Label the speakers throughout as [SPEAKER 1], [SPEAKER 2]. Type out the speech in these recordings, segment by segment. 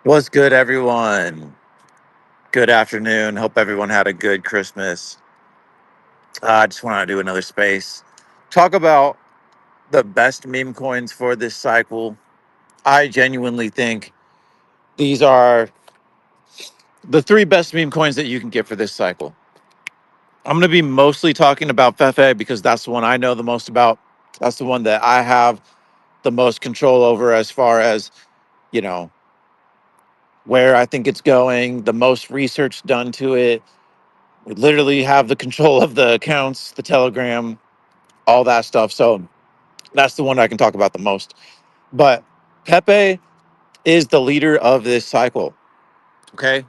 [SPEAKER 1] What's good, everyone? Good afternoon. Hope everyone had a good Christmas. I just want to do another space. Talk about the best meme coins for this cycle. I genuinely think these are the three best meme coins that you can get for this cycle. I'm going to be mostly talking about FEFE because that's the one I know the most about. That's the one that I have the most control over as far as, you know, where I think it's going, the most research done to it. We literally have the control of the accounts, the Telegram, all that stuff. So that's the one I can talk about the most. But Pepe is the leader of this cycle. Okay.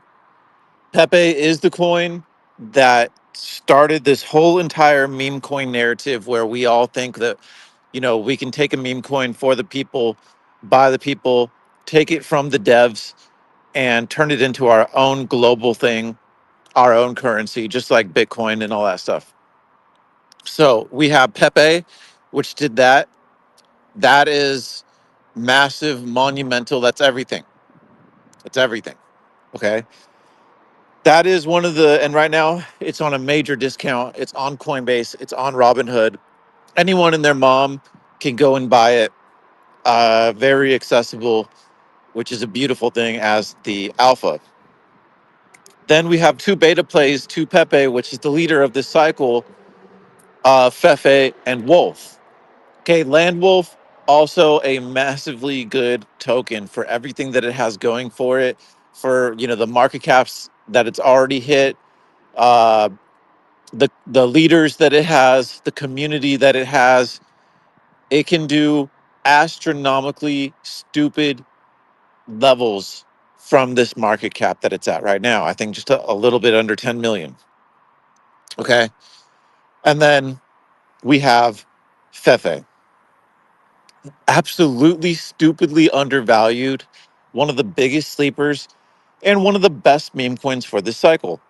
[SPEAKER 1] Pepe is the coin that started this whole entire meme coin narrative where we all think that, we can take a meme coin for the people, by the people, take it from the devs, and turn it into our own global thing, our own currency, just like Bitcoin and all that stuff. So we have Pepe, which did that. That is massive, monumental. That's everything. It's everything. Okay. That is one of the, and right now it's on a major discount. It's on Coinbase, it's on Robinhood. Anyone and their mom can go and buy it. Very accessible, which is a beautiful thing as the alpha. Then we have two beta plays, two Pepe, which is the leader of this cycle, Fefe and Wolf. Okay, Land Wolf, also a massively good token for everything that it has going for it, for the market caps that it's already hit, uh, the leaders that it has, the community that it has. It can do astronomically stupid levels from this market cap that it's at right now. I think just a little bit under 10 million. Okay, and then we have Fefe. Absolutely stupidly undervalued, one of the biggest sleepers, and one of the best meme coins for this cycle.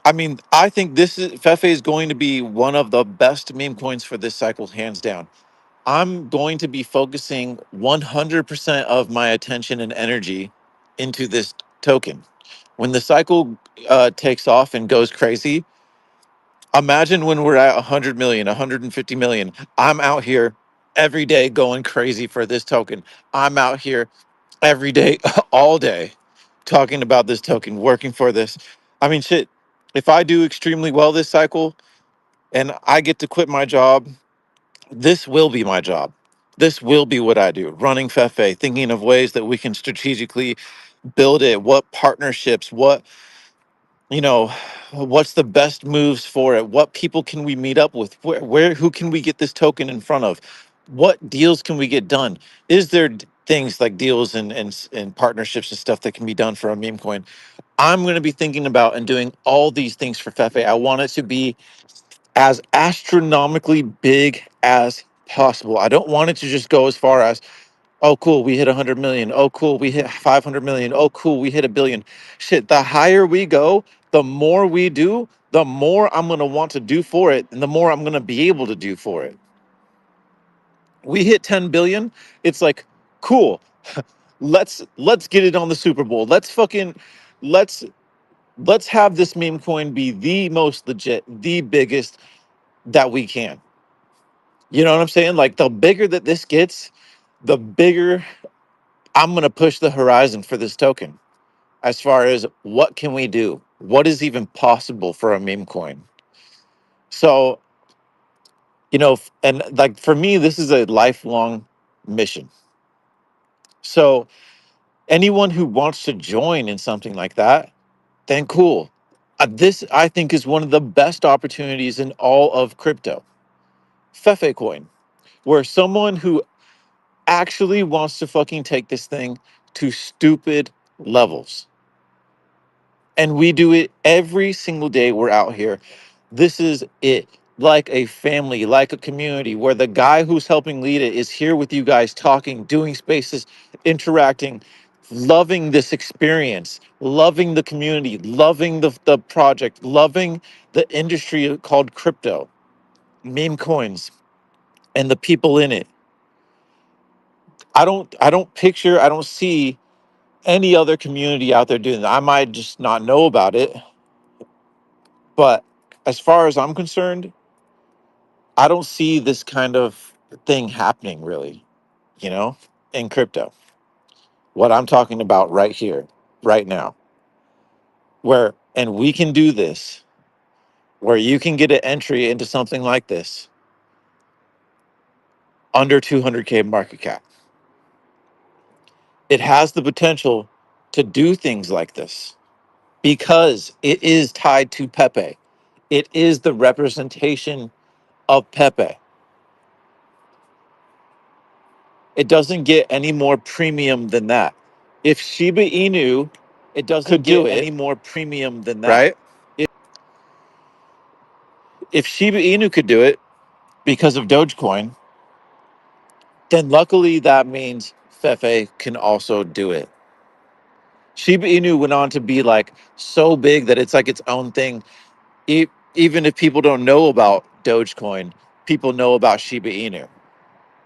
[SPEAKER 1] I mean, I think this is Fefe is going to be one of the best meme coins for this cycle, hands down. I'm going to be focusing 100% of my attention and energy into this token. When the cycle takes off and goes crazy, imagine when we're at 100 million, 150 million. I'm out here every day going crazy for this token. I'm out here every day, all day, talking about this token, working for this. I mean, shit, if I do extremely well this cycle and I get to quit my job, this will be my job. This will be what I do, running Fefe, thinking of ways that we can strategically build it, what partnerships, you know, what's the best moves for it? What people can we meet up with? Who can we get this token in front of? What deals can we get done? Is there things like deals and partnerships and stuff that can be done for a meme coin? I'm going to be thinking about and doing all these things for Fefe. I want it to be as astronomically big as possible. I don't want it to just go as far as, oh, cool, we hit 100 million. Oh, cool, we hit 500 million. Oh, cool, we hit a billion. Shit, the higher we go, the more we do, the more I'm going to want to do for it and the more I'm going to be able to do for it. We hit 10 billion. It's like, cool. Let's get it on the Super Bowl. Let's let's have this meme coin be the most legit, the biggest that we can. You know what I'm saying? Like the bigger that this gets, the bigger I'm going to push the horizon for this token as far as what can we do? What is even possible for a meme coin? So, and like for me, this is a lifelong mission. So, anyone who wants to join in something like that, then cool. This, I think, is one of the best opportunities in all of crypto. Fefe coin, where someone who actually wants to fucking take this thing to stupid levels. And we do it every single day we're out here. This is it. Like a family, like a community, where the guy who's helping lead it is here with you guys, talking, doing spaces, interacting, loving this experience, loving the community, loving the project, loving the industry called crypto, meme coins, and the people in it. I don't see any other community out there doing that. I might just not know about it, but as far as I'm concerned, I don't see this kind of thing happening really, you know, in crypto. What I'm talking about right here, right now, where, and we can do this, where you can get an entry into something like this under 200K market cap. It has the potential to do things like this because it is tied to Pepe. It is the representation of Pepe. It doesn't get any more premium than that. If Shiba Inu
[SPEAKER 2] It doesn't
[SPEAKER 1] could do
[SPEAKER 2] get any
[SPEAKER 1] it,
[SPEAKER 2] more premium than that.
[SPEAKER 1] right? If Shiba Inu could do it because of Dogecoin, then luckily that means FEFE can also do it. Shiba Inu went on to be like so big that it's like its own thing. Even if people don't know about Dogecoin, people know about Shiba Inu.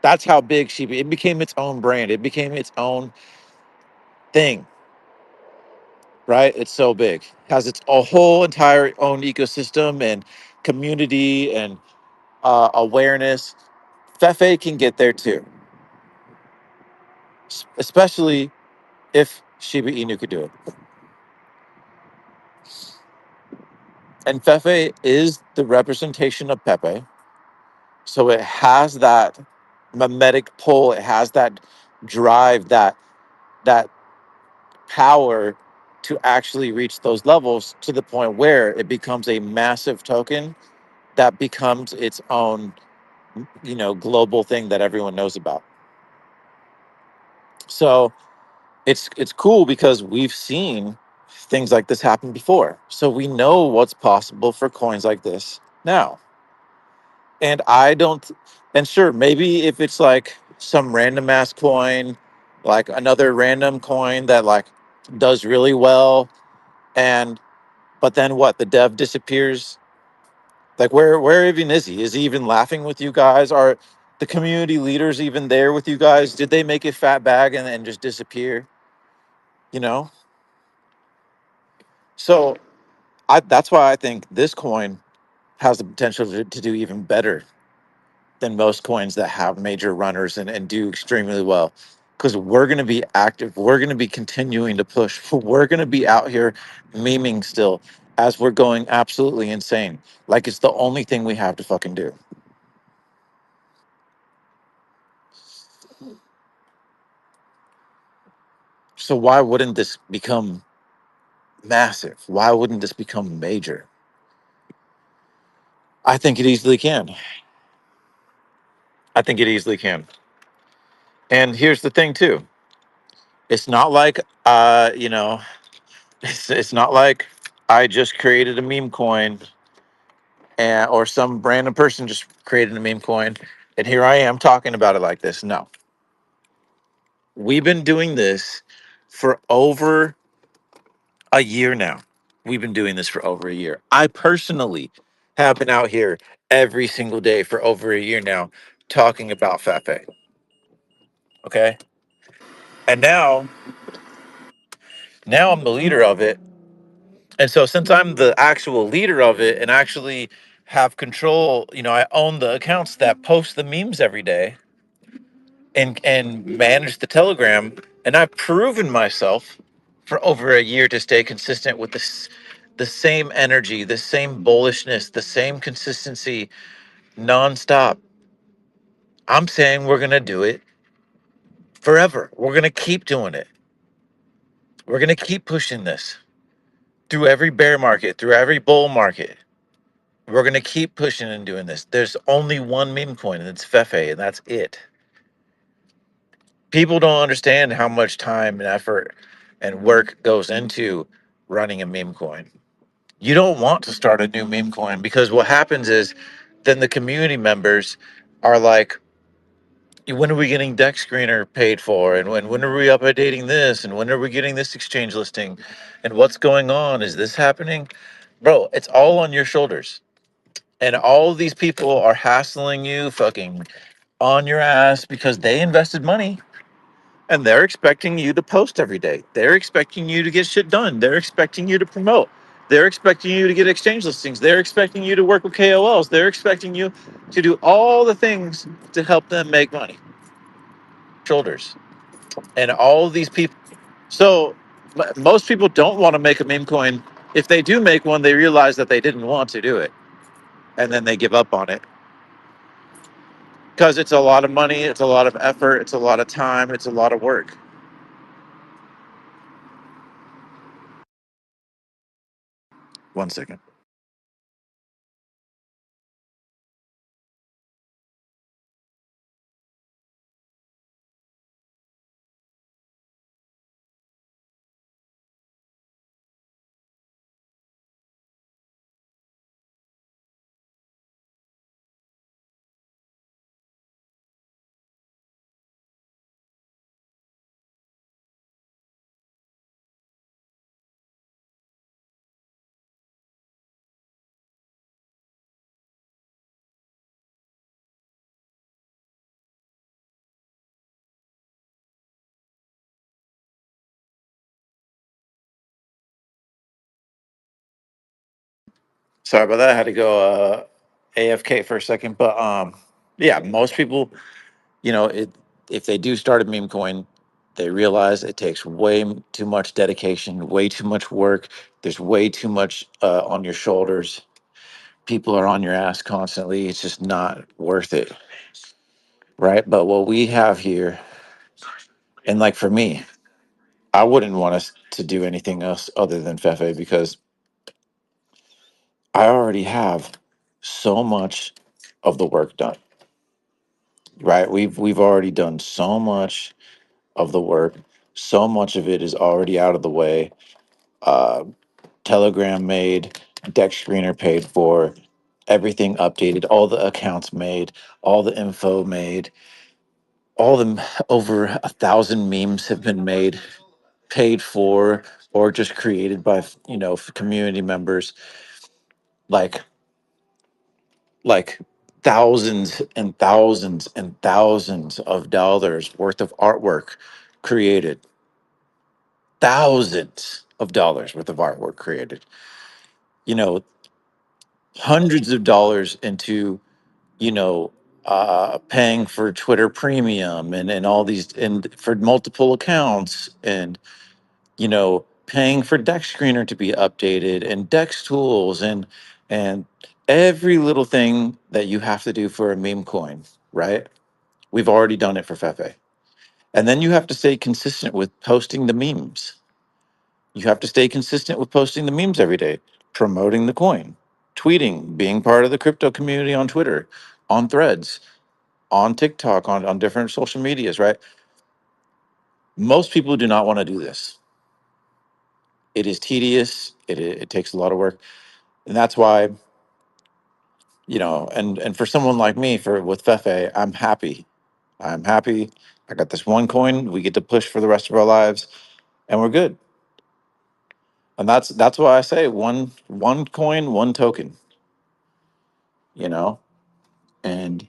[SPEAKER 1] That's how big Shiba. It became its own brand. It became its own thing. Right? It's so big. Has its a whole entire own ecosystem and community and awareness. Fefe can get there too, especially if Shiba Inu could do it. And Fefe is the representation of Pepe, so it has that mimetic pull. It has that drive, that power to actually reach those levels to the point where it becomes a massive token that becomes its own, global thing that everyone knows about. So it's cool because we've seen things like this happen before. So we know what's possible for coins like this now. And I don't, and sure, maybe if it's like some random ass coin, like another random coin that like does really well, and but then what? The dev disappears. Like where even is he? Is he even laughing with you guys? Are the community leaders even there with you guys? Did they make a fat bag and just disappear? You know? So that's why I think this coin has the potential to do even better than most coins that have major runners and do extremely well. Because we're going to be active. We're going to be continuing to push. We're going to be out here memeing still as we're going absolutely insane. Like it's the only thing we have to fucking do. So why wouldn't this become massive? Why wouldn't this become major? I think it easily can. I think it easily can. And here's the thing too. It's not like it's not like I just created a meme coin and or some random person just created a meme coin and here I am talking about it like this. No. We've been doing this for over a year now. We've been doing this for over a year. I personally have been out here every single day for over a year now talking about FEFE. Okay. And now I'm the leader of it. And so since I'm the actual leader of it and actually have control, I own the accounts that post the memes every day and manage the Telegram, and I've proven myself for over a year to stay consistent with this the same energy, the same bullishness, the same consistency nonstop. I'm saying we're gonna do it forever. We're gonna keep doing it. We're gonna keep pushing this through every bear market, through every bull market. We're gonna keep pushing and doing this. There's only one meme coin, and it's Fefe, and that's it. People don't understand how much time and effort and work goes into running a meme coin. You don't want to start a new meme coin because what happens is then the community members are like, when are we getting Dex Screener paid for? And when are we updating this? And when are we getting this exchange listing? And what's going on? Is this happening? Bro, it's all on your shoulders. And all of these people are hassling you, fucking on your ass because they invested money. And they're expecting you to post every day. They're expecting you to get shit done. They're expecting you to promote. They're expecting you to get exchange listings. They're expecting you to work with KOLs. They're expecting you to do all the things to help them make money. Shoulders. And all of these people. So most people don't want to make a meme coin. If they do make one, they realize that they didn't want to do it. And then they give up on it because it's a lot of money. It's a lot of effort. It's a lot of time. It's a lot of work. One second. Sorry about that. I had to go AFK for a second, but yeah, most people, you know, it if they do start a meme coin, they realize it takes too much dedication, way too much work. There's way too much on your shoulders. People are on your ass constantly. It's just not worth it, right? But what we have here, and like for me, I wouldn't want us to do anything else other than Fefe because I already have so much of the work done. Right, we've already done so much of the work. So much of it is already out of the way. uh, Telegram made, deck screener paid for, everything updated, all the accounts made, all the info made, all the over 1,000 memes have been made, paid for, or just created by community members. like like thousands and thousands and thousands of dollars worth of artwork created, thousands of dollars worth of artwork created, you know hundreds of dollars into, you know paying for Twitter premium and all these, and for multiple accounts, and paying for deck screener to be updated, and dex tools, and every little thing that you have to do for a meme coin, right? We've already done it for Fefe. And then you have to stay consistent with posting the memes. You have to stay consistent with posting the memes every day, promoting the coin, tweeting, being part of the crypto community on Twitter, on threads, on TikTok, on different social medias, right? Most people do not want to do this. It is tedious, it takes a lot of work. And that's why, and for someone like me, for with Fefe, I'm happy. I'm happy. I got this one coin. We get to push for the rest of our lives, and we're good. And that's why I say one coin, one token, you know, and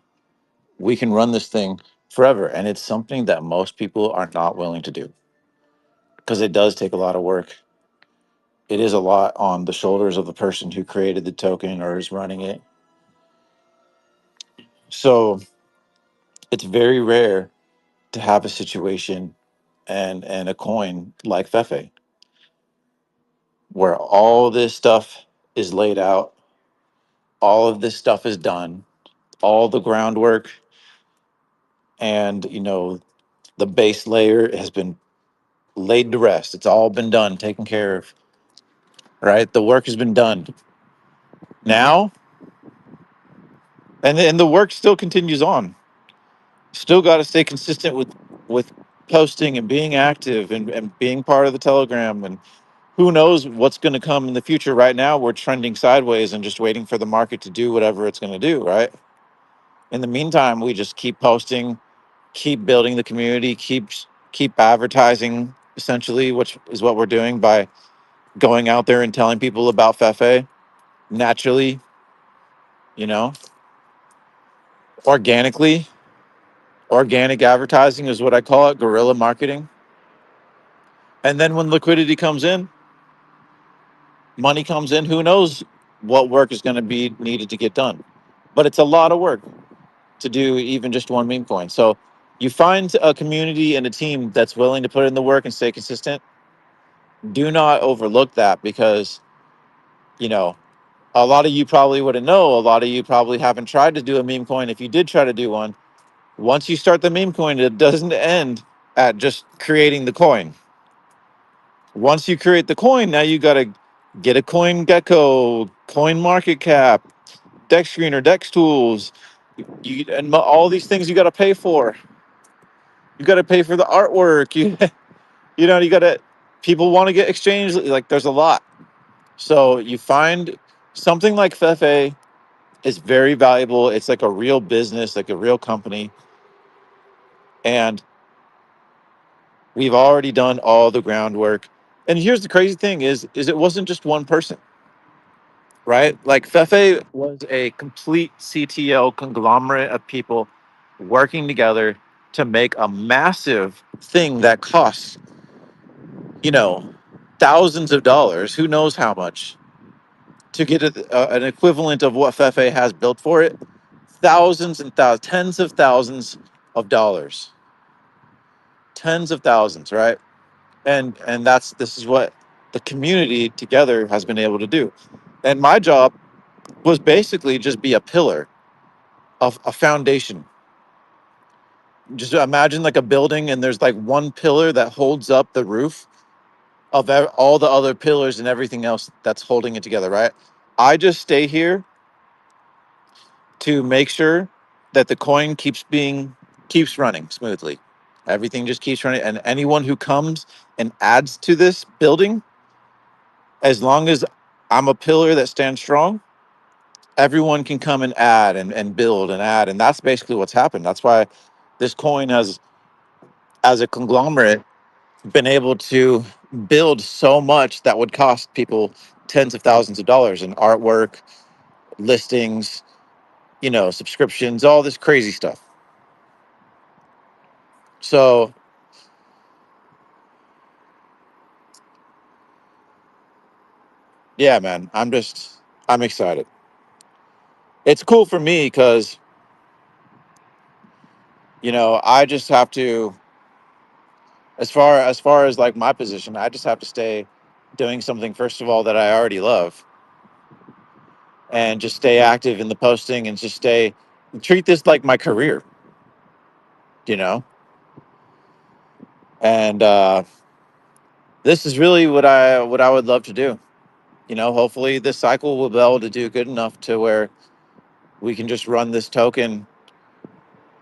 [SPEAKER 1] we can run this thing forever. And it's something that most people are not willing to do because it does take a lot of work. It is a lot on the shoulders of the person who created the token or is running it. So it's very rare to have a situation and a coin like Fefe where all this stuff is laid out, all of this stuff is done, all the groundwork, and the base layer has been laid to rest. It's all been done, taken care of, right? The work has been done. Now, and the work still continues on. Still got to stay consistent with posting and being active and being part of the Telegram, and who knows what's going to come in the future. Right now we're trending sideways and just waiting for the market to do whatever it's going to do, right? In the meantime, we just keep posting, keep building the community, keep advertising, essentially, which is what we're doing by going out there and telling people about Fefe naturally, you know organically. Organic advertising is what I call it, guerrilla marketing. And then when liquidity comes in, money comes in, who knows what work is going to be needed to get done. But it's a lot of work to do even just one meme coin. So you find a community and a team that's willing to put in the work and stay consistent. Do not overlook that because, you know, a lot of you probably wouldn't know. A lot of you probably haven't tried to do a meme coin. If you did try to do one, once you start the meme coin, it doesn't end at just creating the coin. Once you create the coin, now you got to get a coin gecko, coin market cap, dex screener, dex tools, all these things you got to pay for. You got to pay for the artwork. You got to, people want to get exchanged. Like there's a lot. So you find something like FEFE is very valuable. It's like a real business, like a real company. And we've already done all the groundwork. And here's the crazy thing is it wasn't just one person, right? Like FEFE was a complete CTO conglomerate of people working together to make a massive thing that costs, you know, thousands of dollars, who knows how much, to get an equivalent of what FEFE has built for it. Thousands and thousands, tens of thousands of dollars, tens of thousands, right? And this is what the community together has been able to do. And my job was basically just be a pillar of a foundation. Just imagine like a building and there's like one pillar that holds up the roof of all the other pillars and everything else that's holding it together, right? I just stay here to make sure that the coin keeps running smoothly. Everything just keeps running, and anyone who comes and adds to this building, as long as I'm a pillar that stands strong, everyone can come and add and build and add. And that's basically what's happened. That's why this coin has, as a conglomerate, been able to build so much that would cost people tens of thousands of dollars in artwork, listings, subscriptions, all this crazy stuff. So yeah, man, I'm excited. It's cool for me because, I just have to, as far as like my position, I just have to stay doing something, first of all, that I already love, and just stay active in the posting and just treat this like my career, you know? And this is really what I would love to do. Hopefully this cycle will be able to do good enough to where we can just run this token,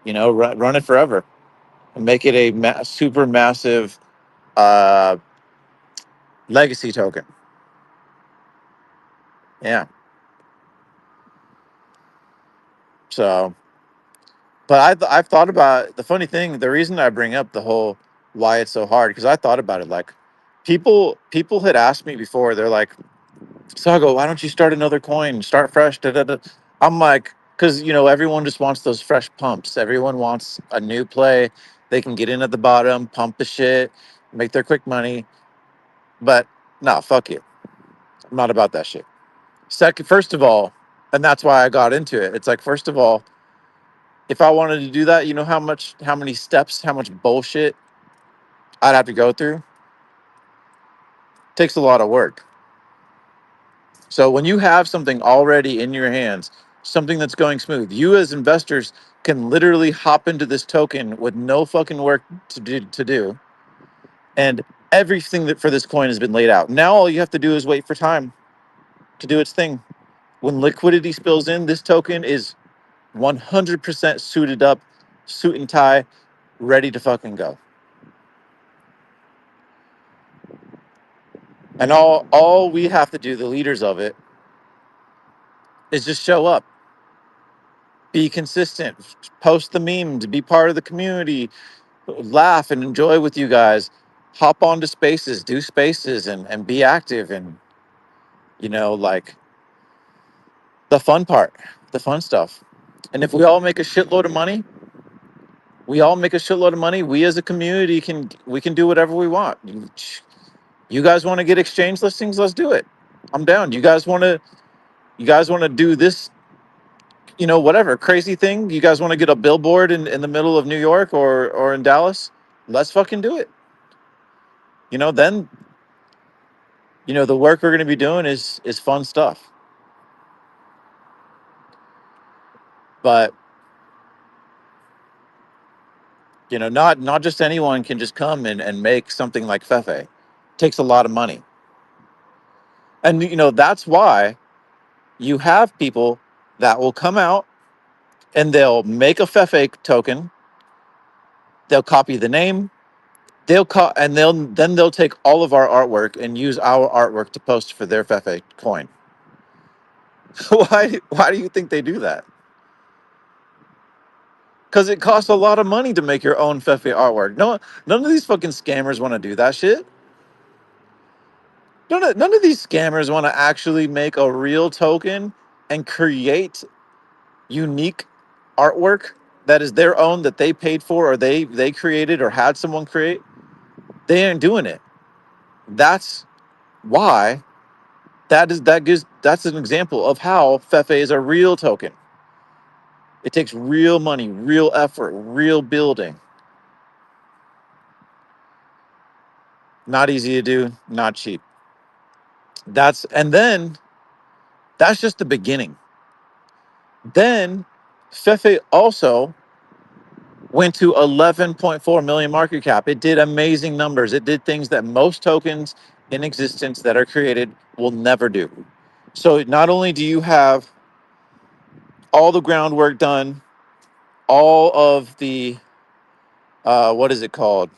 [SPEAKER 1] run it forever and make it a super massive uh, legacy token. Yeah. So, but I've thought about the funny thing. The reason I bring up the whole why it's so hard, because I thought about it. Like, people had asked me before. They're like, "Sago, why don't you start another coin? Start fresh." Da, da, da. I'm like, because everyone just wants those fresh pumps. Everyone wants a new play. They can get in at the bottom, pump the shit, make their quick money. But no, fuck you. I'm not about that shit. Second, first of all, and that's why I got into it. It's like, first of all, if I wanted to do that, how many steps, how much bullshit I'd have to go through. Takes a lot of work. So when you have something already in your hands, something that's going smooth, you as investors can literally hop into this token with no fucking work to do, and everything that for this coin has been laid out. Now all you have to do is wait for time to do its thing. When liquidity spills in, this token is 100% suited up, suit and tie, ready to fucking go. And all we have to do, the leaders of it, is just show up, be consistent, post the memes, be part of the community, laugh and enjoy with you guys, hop onto spaces, do spaces, and be active, and like the fun part, the fun stuff. And if we all make a shitload of money, We all make a shitload of money. We as a community can do whatever we want. You guys want to get exchange listings? Let's do it. I'm down. You guys want to do this, whatever crazy thing. You guys want to get a billboard in the middle of New York or in Dallas? Let's fucking do it. Then the work we're going to be doing is fun stuff. But not just anyone can just come and make something like Fefe. It takes a lot of money. And that's why you have people that will come out and they'll make a Fefe token. They'll copy the name. They'll take all of our artwork and use our artwork to post for their Fefe coin. Why do you think they do that? Because it costs a lot of money to make your own Fefe artwork. No, none of these fucking scammers want to do that shit. None of these scammers want to actually make a real token and create unique artwork that is their own, that they paid for, or they created or had someone create. They ain't doing it. That's why that's an example of how Fefe is a real token. It takes real money, real effort, real building. Not easy to do, not cheap. And then that's just the beginning. Then Fefe also went to 11.4 million market cap. It did amazing numbers. It did things that most tokens in existence that are created will never do. So not only do you have all the groundwork done, all of the what is it called?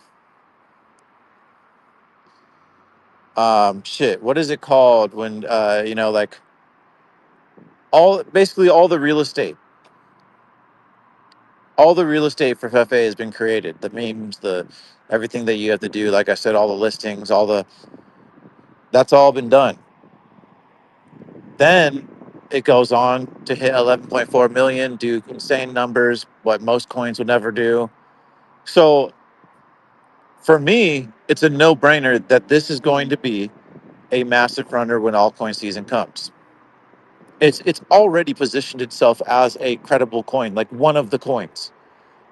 [SPEAKER 1] What is it called when like basically all the real estate for Fefe has been created. The memes, the everything that you have to do. Like I said, all the listings, that's all been done. Then it goes on to hit 11.4 million, do insane numbers, what most coins would never do. So for me, it's a no-brainer that this is going to be a massive runner when altcoin season comes. It's already positioned itself as a credible coin, like one of the coins.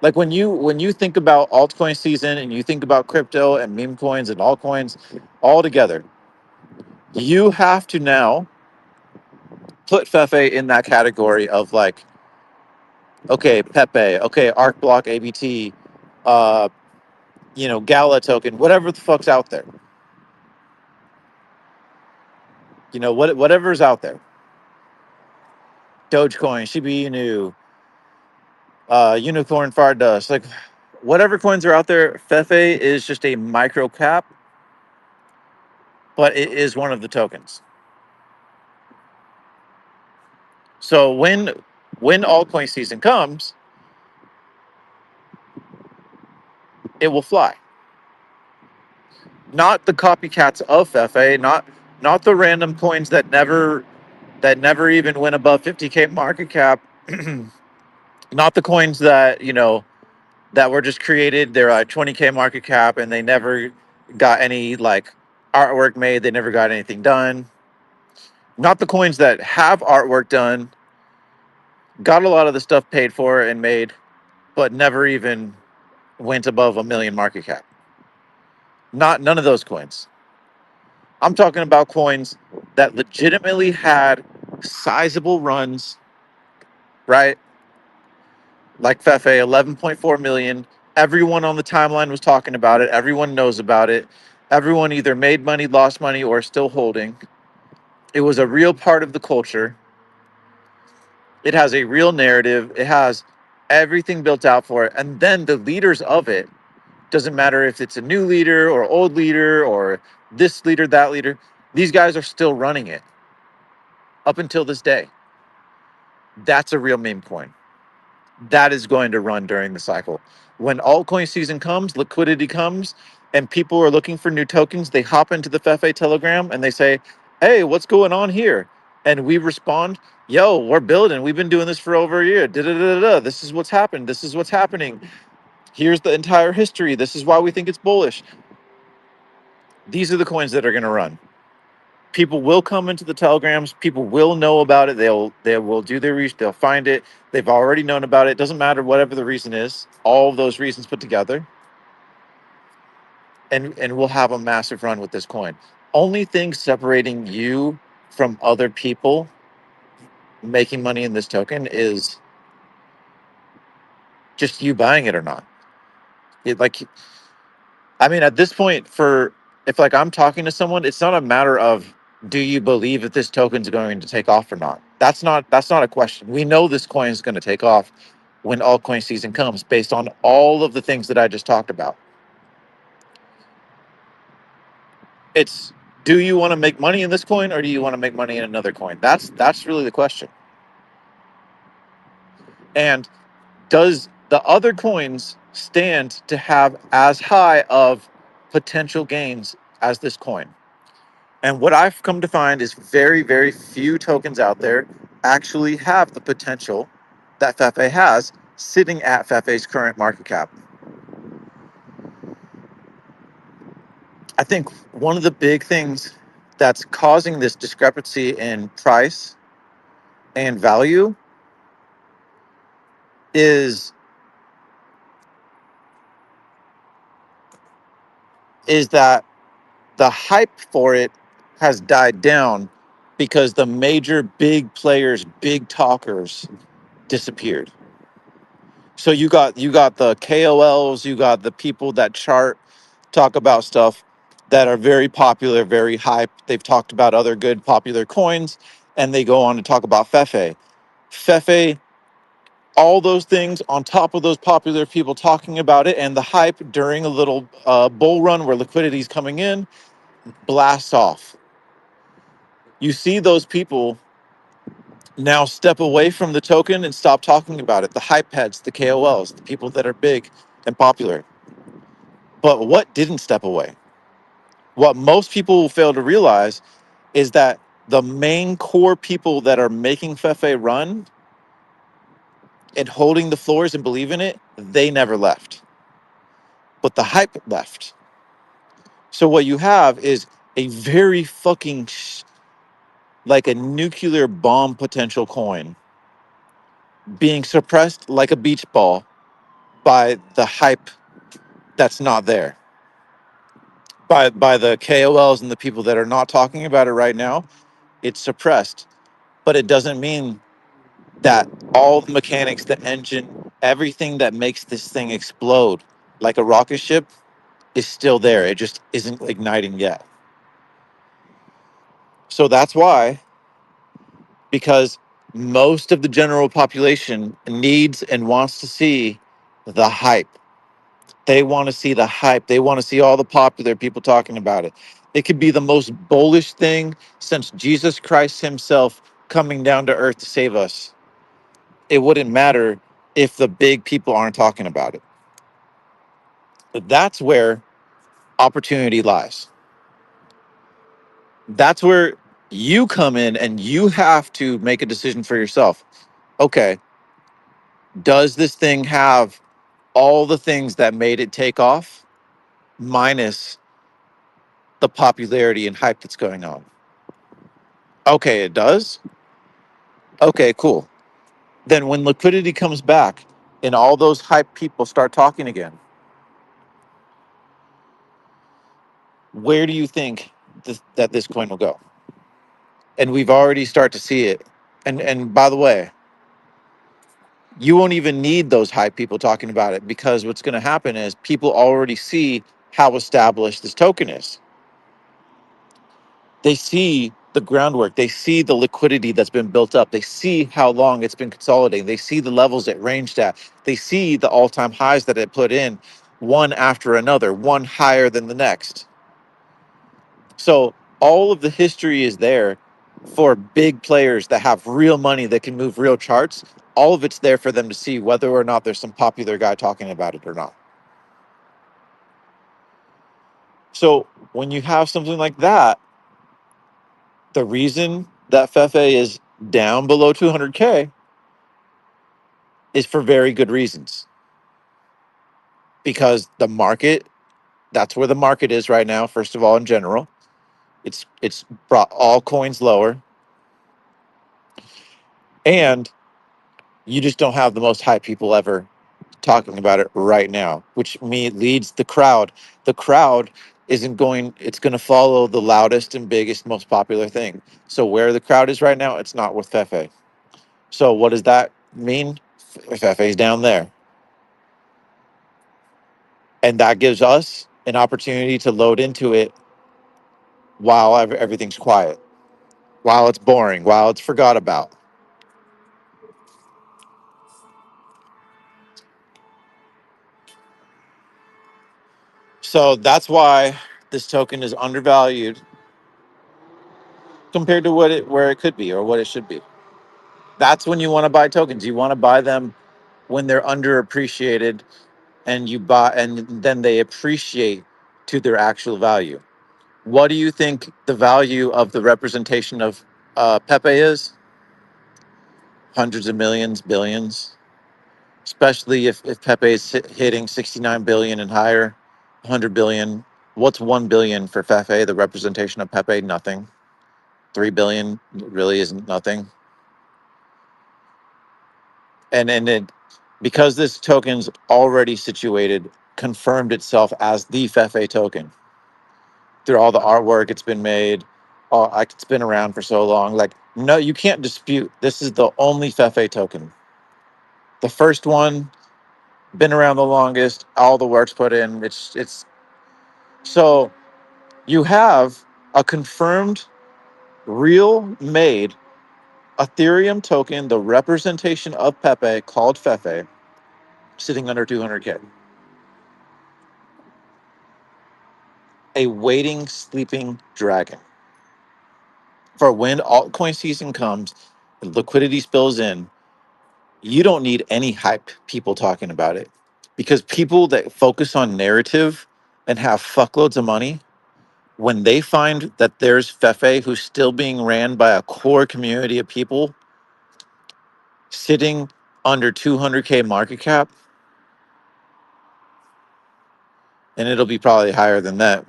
[SPEAKER 1] Like when you think about altcoin season and you think about crypto and meme coins and altcoins all together, you have to now put Fefe in that category of like, okay, Pepe, okay, Arc Block ABT, uh, Gala token, whatever the fuck's out there. Whatever's out there. Dogecoin, Shiba Inu, Unicorn Far Dust, like whatever coins are out there, Fefe is just a micro cap, but it is one of the tokens. So when altcoin season comes, it will fly. Not the copycats of Fefe, not the random coins that never even went above 50K market cap. Not the coins that were just created. They're like 20K market cap and they never got any like artwork made. They never got anything done. Not the coins that have artwork done, got a lot of the stuff paid for and made, but never even went above a million market cap. None of those coins. I'm talking about coins that legitimately had sizable runs, right? Like Fefe, 11.4 million. Everyone on the timeline was talking about it. Everyone knows about it. Everyone either made money, lost money, or still holding. It was a real part of the culture. It has a real narrative. It has everything built out for it. And then the leaders of it, doesn't matter if it's a new leader or old leader or this leader, that leader, these guys are still running it up until this day. That's a real meme coin. That is going to run during the cycle. When altcoin season comes, liquidity comes, and people are looking for new tokens, they hop into the Fefe Telegram and they say, hey, what's going on here? And we respond, yo, we're building. We've been doing this for over a year. Da-da-da-da-da. This is what's happened. This is what's happening. Here's the entire history. This is why we think it's bullish. These are the coins that are going to run. People will come into the telegrams. People will know about it. They will do their research. They'll find it. They've already known about it. It doesn't matter whatever the reason is. All of those reasons put together, and we'll have a massive run with this coin. Only thing separating you from other people making money in this token is just you buying it or not. Like, I mean, at this point, for if like I'm talking to someone, it's not a matter of do you believe that this token's going to take off or not. That's not a question. We know this coin is going to take off when altcoin season comes, based on all of the things that I just talked about. It's, do you want to make money in this coin or do you want to make money in another coin? That's really the question. And does the other coins stand to have as high of potential gains as this coin? And what I've come to find is very, very few tokens out there actually have the potential that FEFE has sitting at FEFE's current market cap. I think one of the big things that's causing this discrepancy in price and value is that the hype for it has died down because the major big players, big talkers disappeared. So you got the KOLs, you got the people that chart, talk about stuff that are very popular, very hype. They've talked about other good popular coins, and they go on to talk about FEFE. FEFE, all those things on top of those popular people talking about it, and the hype during a little bull run where liquidity is coming in, blasts off. You see those people now step away from the token and stop talking about it. The hype heads, the KOLs, the people that are big and popular. But what didn't step away? What most people will fail to realize is that the main core people that are making FEFE run and holding the floors and believe in it, they never left. But the hype left. So what you have is a very fucking like a nuclear bomb potential coin being suppressed like a beach ball by the hype that's not there. By the KOLs and the people that are not talking about it right now, it's suppressed. But it doesn't mean that all the mechanics, the engine, everything that makes this thing explode like a rocket ship is still there. It just isn't igniting yet. So that's why, because most of the general population needs and wants to see the hype. They want to see the hype. They want to see all the popular people talking about it. It could be the most bullish thing since Jesus Christ himself coming down to earth to save us. It wouldn't matter if the big people aren't talking about it. But that's where opportunity lies. That's where you come in and you have to make a decision for yourself. Okay, does this thing have all the things that made it take off minus the popularity and hype that's going on? Okay, it does. Okay, cool. Then when liquidity comes back and all those hype people start talking again, where do you think that this coin will go? And we've already start to see it. And by the way, you won't even need those hype people talking about it, because what's going to happen is people already see how established this token is. They see the groundwork. They see the liquidity that's been built up. They see how long it's been consolidating. They see the levels it ranged at. They see the all-time highs that it put in, one after another, one higher than the next. So all of the history is there for big players that have real money that can move real charts. All of it's there for them to see whether or not there's some popular guy talking about it or not. So when you have something like that, the reason that FEFE is down below 200K is for very good reasons. because the market, that's where the market is right now. First of all, in general, it's brought all coins lower, and you just don't have the most hype people ever talking about it right now, which me leads the crowd. The crowd isn't going, it's going to follow the loudest and biggest, most popular thing. So where the crowd is right now, it's not with Fefe. So what does that mean? Fefe's down there. And that gives us an opportunity to load into it while everything's quiet, while it's boring, while it's forgot about. So that's why this token is undervalued compared to what it where it could be or what it should be. That's when you want to buy tokens. You want to buy them when they're underappreciated and you buy and then they appreciate to their actual value. What do you think the value of the representation of Pepe is? Hundreds of millions, billions, especially if Pepe is hitting 69 billion and higher, 100 billion. What's 1 billion for Fefe, the representation of Pepe? Nothing. 3 billion really isn't nothing. And it, because this token's already situated, confirmed itself as the Fefe token through all the artwork it's been made. Like it's been around for so long. Like, no, you can't dispute this is the only Fefe token. The first one, been around the longest, all the work's put in. It's so you have a confirmed, real made Ethereum token, the representation of Pepe called Fefe, sitting under 200K. A waiting, sleeping dragon. For when altcoin season comes, liquidity spills in, you don't need any hype people talking about it. Because people that focus on narrative and have fuckloads of money, when they find that there's Fefe who's still being ran by a core community of people sitting under 200K market cap, and it'll be probably higher than that,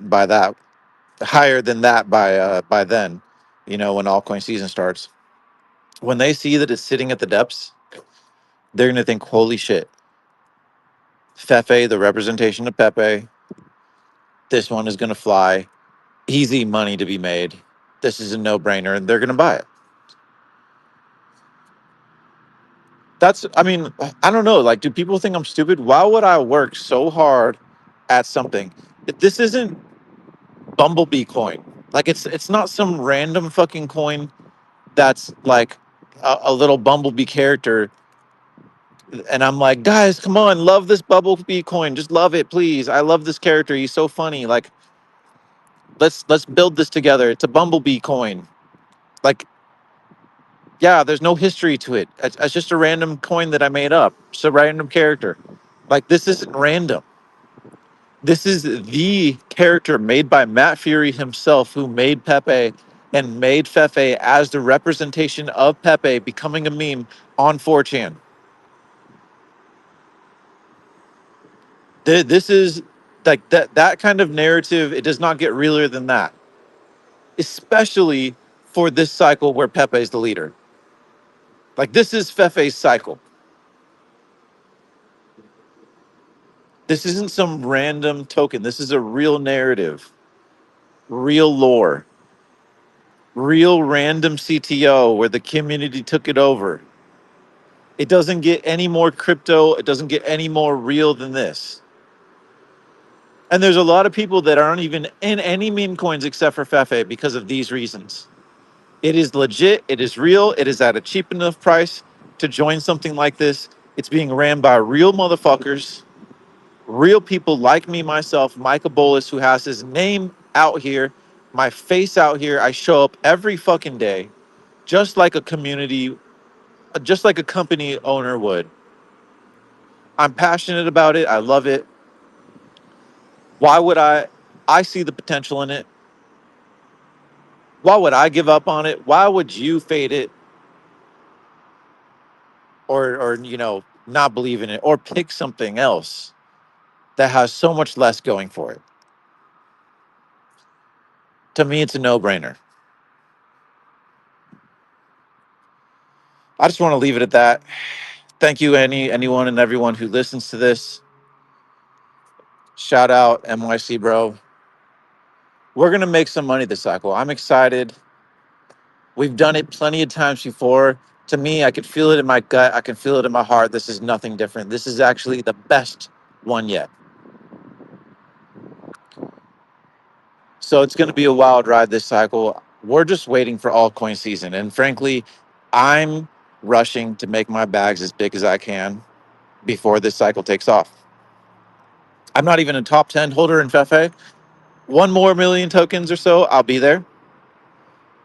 [SPEAKER 1] higher than that by then, when altcoin season starts. When they see that it's sitting at the depths, they're gonna think, "Holy shit, Fefe, the representation of Pepe, this one is gonna fly. Easy money to be made. This is a no-brainer," and they're gonna buy it. I mean, I don't know. Like, do people think I'm stupid? Why would I work so hard at something? This isn't Bumblebee coin. Like, it's not some random fucking coin that's like a little Bumblebee character. And I'm like, guys, come on, love this Bumblebee coin. Just love it, please. I love this character. He's so funny. Like, let's build this together. It's a Bumblebee coin. Like, yeah, there's no history to it. It's just a random coin that I made up. It's a random character. Like, this isn't random. This is the character made by Matt Fury himself, who made Pepe and made Fefe as the representation of Pepe becoming a meme on 4chan. This is like that kind of narrative. It does not get realer than that, especially for this cycle where Pepe is the leader. Like, this is Fefe's cycle. This isn't some random token. This is a real narrative, real lore, real random CTO where the community took it over. It doesn't get any more crypto. It doesn't get any more real than this. And there's a lot of people that aren't even in any meme coins except for Fefe because of these reasons. It is legit. It is real. It is at a cheap enough price to join something like this. It's being ran by real motherfuckers, real people like me, myself, Micah Bolus, who has his name out here, my face out here. I show up every fucking day, just like a community, just like a company owner would. I'm passionate about it. I love it. Why would I? I see the potential in it. Why would I give up on it? Why would you fade it or not believe in it or pick something else that has so much less going for it. To me, it's a no-brainer. I just want to leave it at that. Thank you, anyone and everyone who listens to this. Shout out NYC, bro. We're gonna make some money this cycle. I'm excited. We've done it plenty of times before. To me, I could feel it in my gut. I can feel it in my heart. This is nothing different. This is actually the best one yet. So it's going to be a wild ride this cycle. We're just waiting for altcoin season. And frankly, I'm rushing to make my bags as big as I can before this cycle takes off. I'm not even a top 10 holder in FEFE. One more million tokens or so, I'll be there.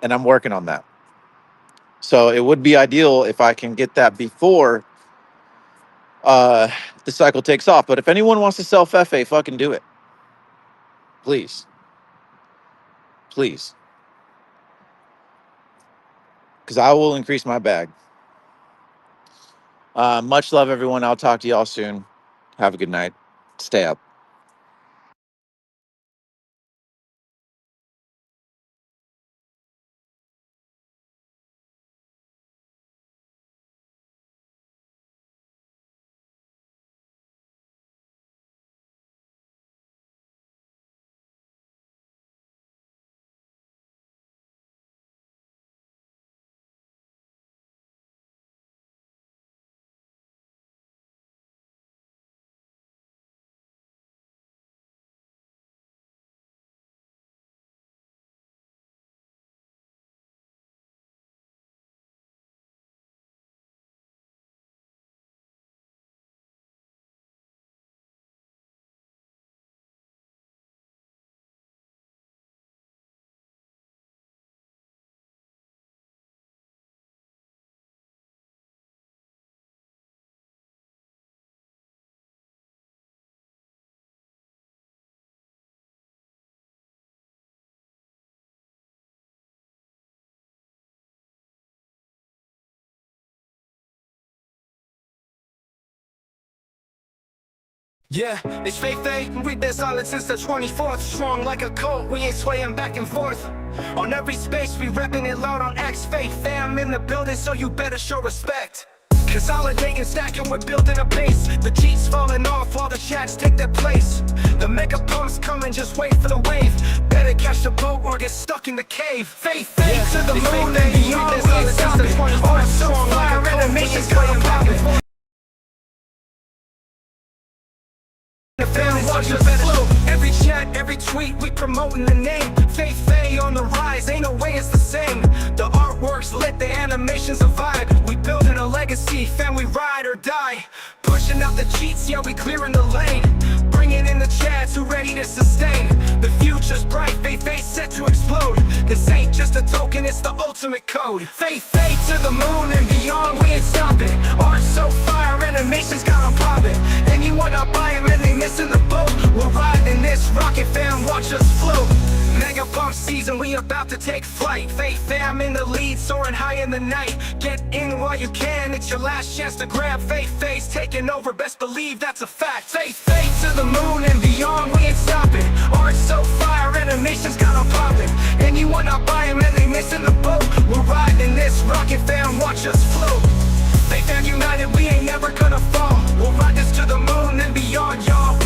[SPEAKER 1] And I'm working on that. So it would be ideal if I can get that before uh, the cycle takes off. But if anyone wants to sell FEFE, fucking do it. Please. Please. Because I will increase my bag. Much love, everyone. I'll talk to y'all soon. Have a good night. Stay up.
[SPEAKER 3] Yeah, it's FEFE, we've been solid since the 24th. Strong like a colt, we ain't swaying back and forth. On every space, we repping it loud on X FEFE. I'm in the building, so you better show respect. Consolidating, stacking, we're building a base. The cheats falling off while the chats take their place. The mega pumps coming, just wait for the wave. Better catch the boat or get stuck in the cave. FEFE to the moon and beyond, we ain't stopping. On so fire, animations going back and forth. Every chat, every tweet, we promoting the name. FEFE on the rise, ain't no way it's the same. The artworks lit, the animations a vibe. We building a legacy, fam, we ride or die. Pushing out the cheats, yeah, we clearing the lane. Bringing in the chats who ready to sustain. The future's bright, FEFE set to explode. This ain't just a token, it's the ultimate code. FEFE to the moon and beyond, we ain't stopping. Art so fire, animations got 'em popping. Anyone not buying and they missing the boat. We're riding this rocket, fam, watch us float. Mega pump season, we about to take flight. FEFE, I'm in the lead, soaring high in the night. Get in while you can, it's your last chance to grab. FEFE's taking over, best believe that's a fact. FEFE to the moon and beyond, we ain't stopping. Art so fire, animations got 'em popping. Anyone not buying and they missing the boat. We're riding this rocket, fam, watch us float. FEFE united, we ain't never gonna fall. We'll ride this to the moon and beyond, y'all.